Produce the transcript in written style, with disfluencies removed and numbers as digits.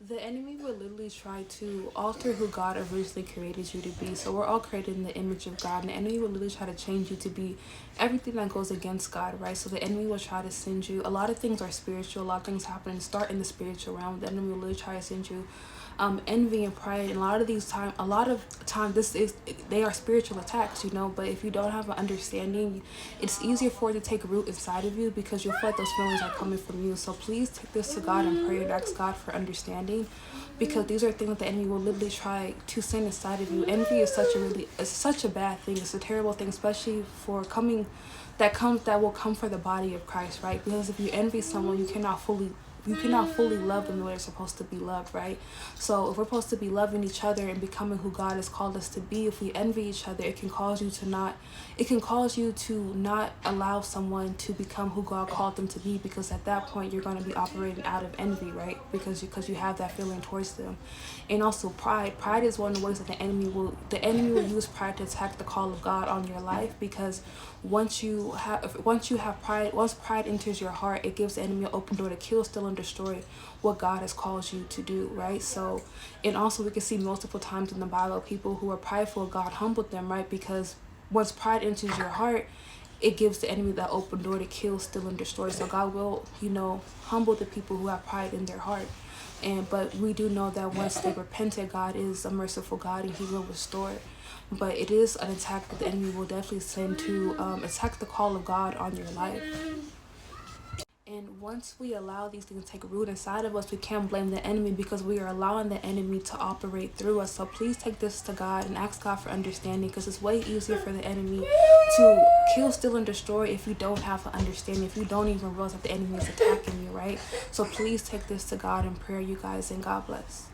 The enemy will literally try to alter who God originally created you to be. So we're all created in the image of God, and the enemy will literally try to change you to be everything that goes against God, right? So the enemy will try to send you. A lot of things are spiritual. A lot of things happen and start in the spiritual realm. The enemy will literally try to send you envy and pride, and a lot of time this is they are spiritual attacks, but if you don't have an understanding, it's easier for it to take root inside of you because you'll feel like those feelings are coming from you. So please take this to God and pray and ask God for understanding, because these are things that the enemy will literally try to send inside of you. Envy is such a bad thing. It's a terrible thing, especially for coming that will come for the body of Christ, right? Because if you envy someone, you cannot fully love them the way they're supposed to be loved, right? So if we're supposed to be loving each other and becoming who God has called us to be, if we envy each other, it can cause you to not allow someone to become who God called them to be, because at that point you're going to be operating out of envy, right? Because you have that feeling towards them. And also pride is one of the ways that the enemy will use pride to attack the call of God on your life, because once pride enters your heart, it gives the enemy an open door to kill, steal, and destroy what God has called you to do, right? So, and also we can see multiple times in the Bible people who are prideful, God humbled them, right? Because once pride enters your heart, it gives the enemy that open door to kill, steal, and destroy. So God will, humble the people who have pride in their heart. But we do know that once they repented, God is a merciful God and He will restore it. But it is an attack that the enemy will definitely send to attack the call of God on your life. And once we allow these things to take root inside of us, we can't blame the enemy, because we are allowing the enemy to operate through us. So please take this to God and ask God for understanding, because it's way easier for the enemy to kill, steal, and destroy if you don't have an understanding, if you don't even realize that the enemy is attacking you, right? So please take this to God in prayer, you guys, and God bless.